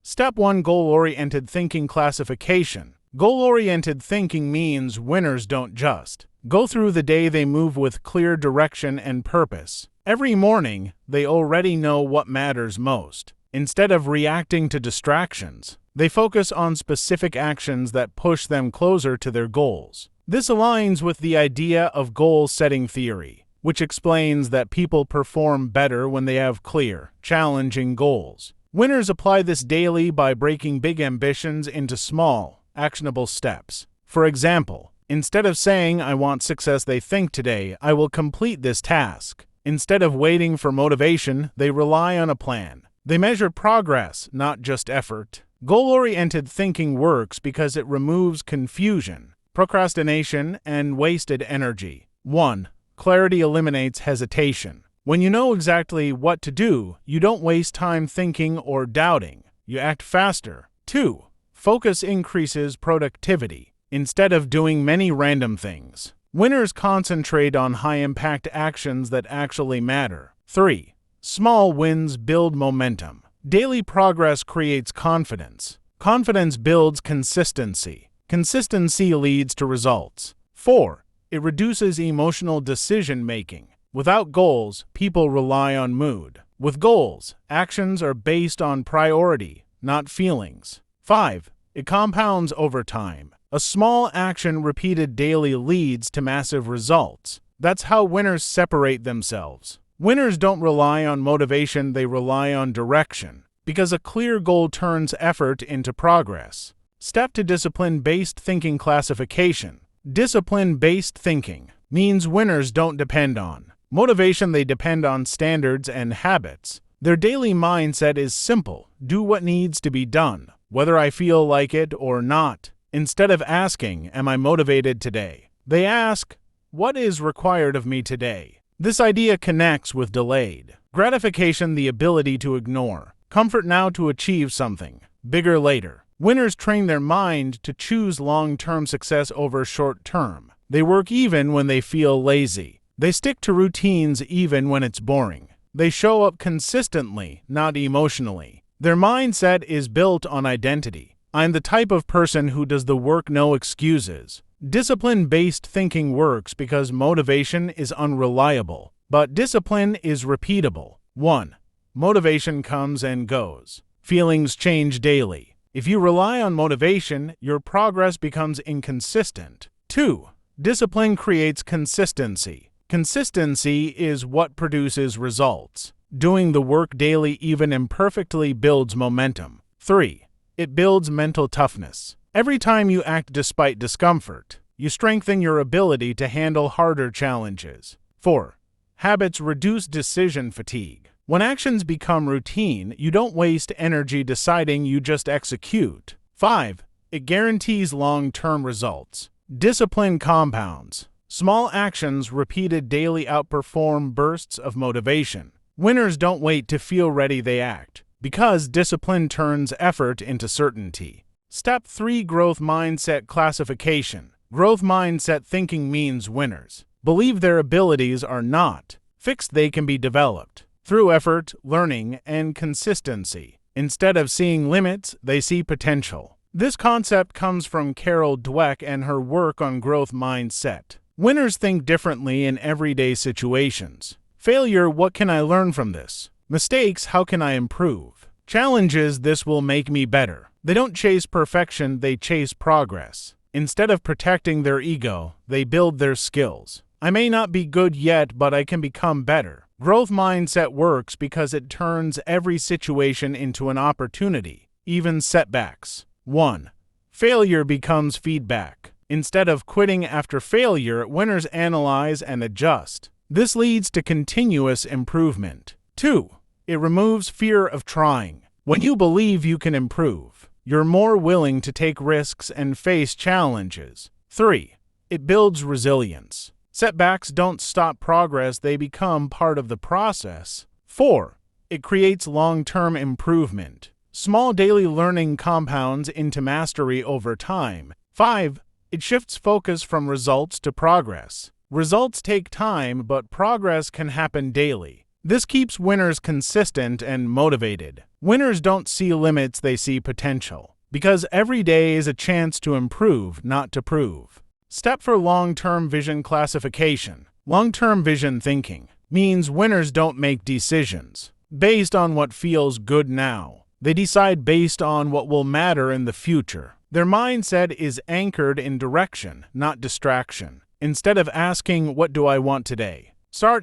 Step 1. Goal-oriented thinking classification. Goal-oriented thinking means winners don't just go through the day, they move with clear direction and purpose. Every morning, they already know what matters most. Instead of reacting to distractions, they focus on specific actions that push them closer to their goals. This aligns with the idea of goal-setting theory, which explains that people perform better when they have clear, challenging goals. Winners apply this daily by breaking big ambitions into small, actionable steps. For example, instead of saying, "I want success," they think, "Today, I will complete this task." Instead of waiting for motivation, they rely on a plan. They measure progress, not just effort. Goal-oriented thinking works because it removes confusion, procrastination, and wasted energy. 1. Clarity eliminates hesitation. When you know exactly what to do, you don't waste time thinking or doubting. You act faster. 2. Focus increases productivity. Instead of doing many random things, winners concentrate on high-impact actions that actually matter. 3. Small wins build momentum. Daily progress creates confidence. Confidence builds consistency. Consistency leads to results. 4. It reduces emotional decision-making. Without goals, people rely on mood. With goals, actions are based on priority, not feelings. 5. It compounds over time. A small action repeated daily leads to massive results. That's how winners separate themselves. Winners don't rely on motivation, they rely on direction, because a clear goal turns effort into progress. Step 2. Discipline-based thinking classification. Discipline-based thinking means winners don't depend on motivation, they depend on standards and habits. Their daily mindset is simple: do what needs to be done, whether I feel like it or not. Instead of asking, "Am I motivated today?" they ask, "What is required of me today?" This idea connects with delayed gratification, the ability to ignore comfort now to achieve something bigger later. Winners train their mind to choose long-term success over short-term. They work even when they feel lazy. They stick to routines even when it's boring. They show up consistently, not emotionally. Their mindset is built on identity. I'm the type of person who does the work, no excuses. Discipline-based thinking works because motivation is unreliable, but discipline is repeatable. 1. Motivation comes and goes. Feelings change daily. If you rely on motivation, your progress becomes inconsistent. 2. Discipline creates consistency. Consistency is what produces results. Doing the work daily, even imperfectly, builds momentum. 3. It builds mental toughness. Every time you act despite discomfort, you strengthen your ability to handle harder challenges. 4. Habits reduce decision fatigue. When actions become routine, you don't waste energy deciding, you just execute. 5. It guarantees long-term results. Discipline compounds. Small actions repeated daily outperform bursts of motivation. Winners don't wait to feel ready, they act, because discipline turns effort into certainty. Step 3. Growth mindset classification. Growth mindset thinking means winners believe their abilities are not fixed, they can be developed through effort, learning, and consistency. Instead of seeing limits, they see potential. This concept comes from Carol Dweck and her work on growth mindset. Winners think differently in everyday situations. Failure: what can I learn from this? Mistakes: how can I improve? Challenges: this will make me better. They don't chase perfection, they chase progress. Instead of protecting their ego, they build their skills. I may not be good yet, but I can become better. Growth mindset works because it turns every situation into an opportunity, even setbacks. 1. Failure becomes feedback. Instead of quitting after failure, winners analyze and adjust. This leads to continuous improvement. 2. It removes fear of trying. When you believe you can improve, you're more willing to take risks and face challenges. 3. It builds resilience. Setbacks don't stop progress, they become part of the process. 4. It creates long-term improvement. Small daily learning compounds into mastery over time. 5. It shifts focus from results to progress. Results take time, but progress can happen daily. This keeps winners consistent and motivated. Winners don't see limits, they see potential. Because every day is a chance to improve, not to prove. Step for long-term vision classification. Long-term vision thinking means winners don't make decisions based on what feels good now. They decide based on what will matter in the future. Their mindset is anchored in direction, not distraction. Instead of asking, "What do I want today?"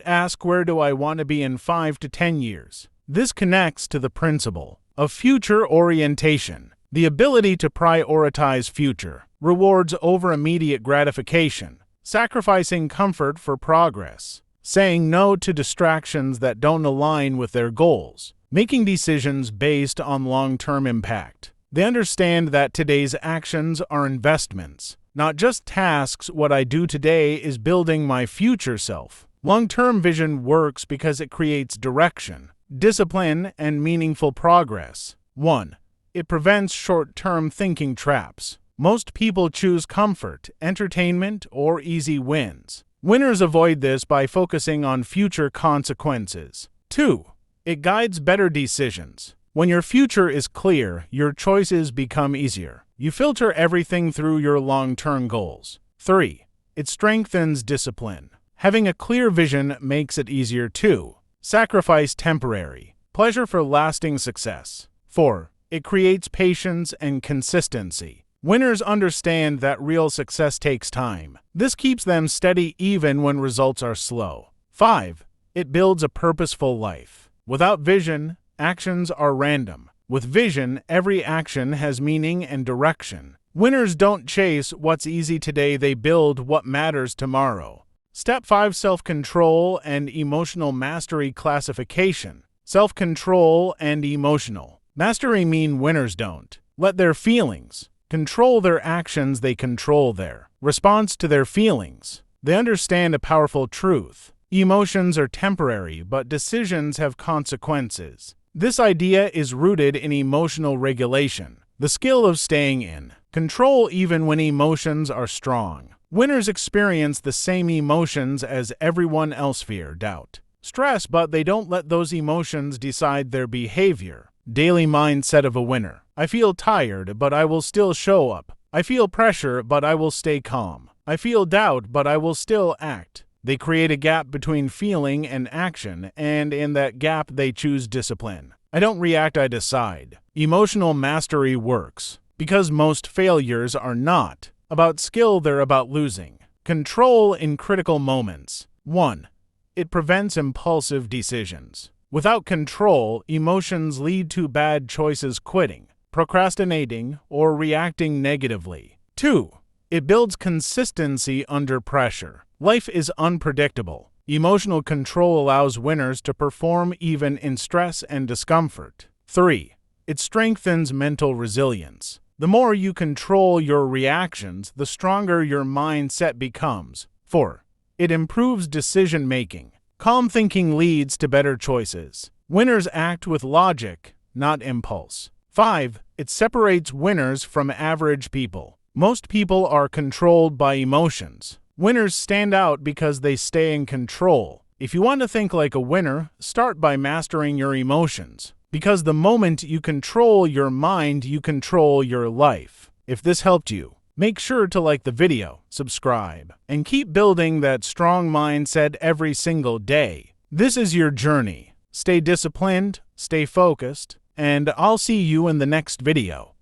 ask, "Where do I want to be in 5 to 10 years?" This connects to the principle of future orientation. The ability to prioritize future rewards over immediate gratification, sacrificing comfort for progress, saying no to distractions that don't align with their goals, making decisions based on long-term impact. They understand that today's actions are investments, not just tasks. What I do today is building my future self. Long-term vision works because it creates direction, discipline, and meaningful progress. 1. It prevents short-term thinking traps. Most people choose comfort, entertainment, or easy wins. Winners avoid this by focusing on future consequences. 2. It guides better decisions. When your future is clear, your choices become easier. You filter everything through your long-term goals. 3. It strengthens discipline. Having a clear vision makes it easier to sacrifice temporary pleasure for lasting success. 4. It creates patience and consistency. Winners understand that real success takes time. This keeps them steady even when results are slow. 5. It builds a purposeful life. Without vision, actions are random. With vision, every action has meaning and direction. Winners don't chase what's easy today, they build what matters tomorrow. Step 5. Self-control and emotional mastery classification. Self-control and emotional mastery mean winners don't let their feelings control their actions, they control their response to their feelings. They understand a powerful truth. Emotions are temporary, but decisions have consequences. This idea is rooted in emotional regulation, the skill of staying in control even when emotions are strong. Winners experience the same emotions as everyone else: fear, doubt, stress, but they don't let those emotions decide their behavior. Daily mindset of a winner. I feel tired, but I will still show up. I feel pressure, but I will stay calm. I feel doubt, but I will still act. They create a gap between feeling and action, and in that gap they choose discipline. I don't react, I decide. Emotional mastery works because most failures are not about skill, they're about losing control in critical moments. 1. It prevents impulsive decisions. Without control, emotions lead to bad choices, quitting, procrastinating, or reacting negatively. 2. It builds consistency under pressure. Life is unpredictable. Emotional control allows winners to perform even in stress and discomfort. 3. It strengthens mental resilience. The more you control your reactions, the stronger your mindset becomes. 4. It improves decision-making. Calm thinking leads to better choices. Winners act with logic, not impulse. 5. It separates winners from average people. Most people are controlled by emotions. Winners stand out because they stay in control. If you want to think like a winner, start by mastering your emotions. Because the moment you control your mind, you control your life. If this helped you, make sure to like the video, subscribe, and keep building that strong mindset every single day. This is your journey. Stay disciplined, stay focused, and I'll see you in the next video.